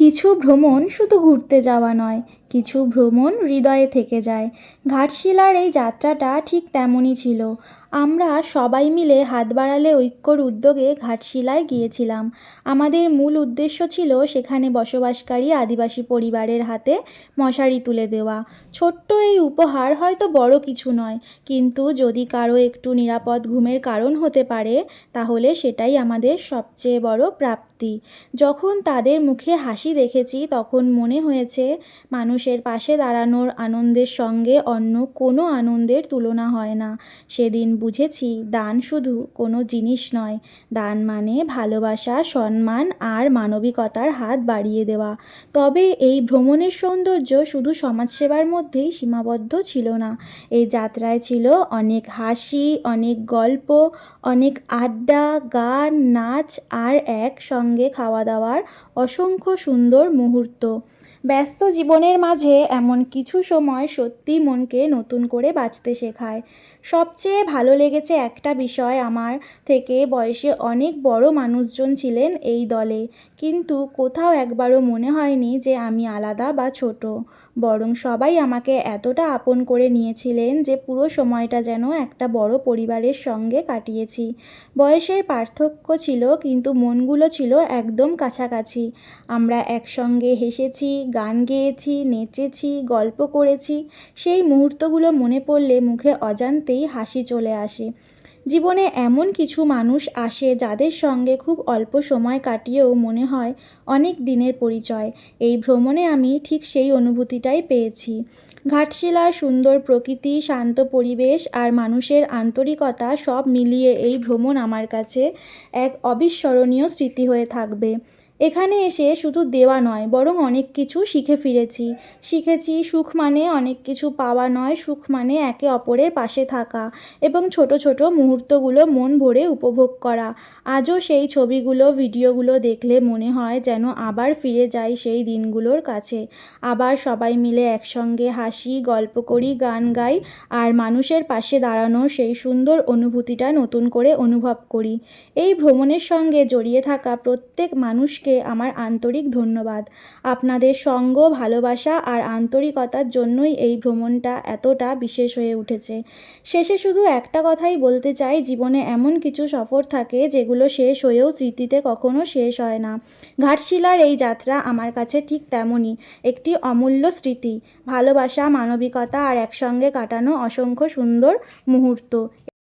কিছু ভ্রমণ শুধু ঘুরতে যাওয়া নয়, কিছু ভ্রমণ হৃদয়ে থেকে যায়। ঘাটশিলার এই যাত্রাটা ঠিক তেমনই ছিল। আমরা সবাই মিলে হাত বাড়ালে ঐক্যর উদ্যোগে ঘাটশিলায় গিয়েছিলাম। আমাদের মূল উদ্দেশ্য ছিল সেখানে বসবাসকারী আদিবাসী পরিবারের হাতে মশারি তুলে দেওয়া। ছোট্ট এই উপহার হয়তো বড় কিছু নয়, কিন্তু যদি কারো একটু নিরাপদ ঘুমের কারণ হতে পারে, তাহলে সেটাই আমাদের সবচেয়ে বড় প্রাপ্তি। যখন তাদের মুখে হাসি দেখেছি, তখন মনে হয়েছে মানুষের পাশে দাঁড়ানোর আনন্দের সঙ্গে অন্য কোনো আনন্দের তুলনা হয় না। সেদিন বুঝেছি, দান শুধু কোনো জিনিস নয়, দান মানে ভালোবাসা, সম্মান আর মানবিকতার হাত বাড়িয়ে দেওয়া। তবে এই ভ্রমণের সৌন্দর্য শুধু সমাজসেবার মধ্যেই সীমাবদ্ধ ছিল না। এই যাত্রায় ছিল অনেক হাসি, অনেক গল্প, অনেক আড্ডা, গান, নাচ আর একসঙ্গে খাওয়া দাওয়ার অসংখ্য সুন্দর মুহূর্ত। ব্যস্ত জীবনের মাঝে এমন কিছু সময় সত্যিই মনকে নতুন করে বাঁচতে শেখায়। সবচেয়ে ভালো লেগেছে একটা বিষয়, আমার থেকে বয়সে অনেক বড় মানুষজন ছিলেন এই দলে, কিন্তু কোথাও একবারও মনে হয়নি যে আমি আলাদা বা ছোট। বরং সবাই আমাকে এতটা আপন করে নিয়েছিলেন যে পুরো সময়টা যেন একটা বড় পরিবারের সঙ্গে কাটিয়েছি। বয়সের পার্থক্য ছিল, কিন্তু মনগুলো ছিল একদম কাছাকাছি। আমরা একসঙ্গে হেসেছি, গান গেয়েছি, নেচেছি, গল্প করেছি। সেই মুহূর্তগুলো মনে পড়লে মুখে অজান্তেই হাসি চলে আসে। জীবনে এমন কিছু মানুষ আসে যাদের সঙ্গে খুব অল্প সময় কাটিয়েও মনে হয় অনেক দিনের পরিচয়। এই ভ্রমণে আমি ঠিক সেই অনুভূতিটাই পেয়েছি। ঘাটশিলার সুন্দর প্রকৃতি, শান্ত পরিবেশ আর মানুষের আন্তরিকতা সব মিলিয়ে এই ভ্রমণ আমার কাছে এক অবিস্মরণীয় স্মৃতি হয়ে থাকবে। এখানে এসে শুধু দেওয়া নয়, বরং অনেক কিছু শিখেছি সুখ মানে অনেক কিছু পাওয়া নয়, সুখ মানে একে অপরের পাশে থাকা এবং ছোট ছোট মুহূর্তগুলো মন ভরে উপভোগ করা। আজও সেই ছবিগুলো, ভিডিওগুলো দেখলে মনে হয় যেন আবার ফিরে যাই সেই দিনগুলোর কাছে। আবার সবাই মিলে একসঙ্গে হাসি, গল্প করি, গান গাই আর মানুষের পাশে দাঁড়ানোর সেই সুন্দর অনুভূতিটা নতুন করে অনুভব করি। এই ভ্রমণের সঙ্গে জড়িয়ে থাকা প্রত্যেক মানুষকে আমার আন্তরিক ধন্যবাদ। আপনাদের সঙ্গ, ভালোবাসা আর আন্তরিকতার জন্যই এই ভ্রমণটা এতটা বিশেষ হয়ে উঠেছে। শেষে শুধু একটা কথাই বলতে চাই, জীবনে এমন কিছু সফর থাকে যেগুলো শেষ হয়েও স্মৃতিতে কখনো শেষ হয় না। ঘাটশিলার এই যাত্রা আমার কাছে ঠিক তেমনই একটি অমূল্য স্মৃতি, ভালোবাসা, মানবিকতা আর একসঙ্গে কাটানো অসংখ্য সুন্দর মুহূর্ত।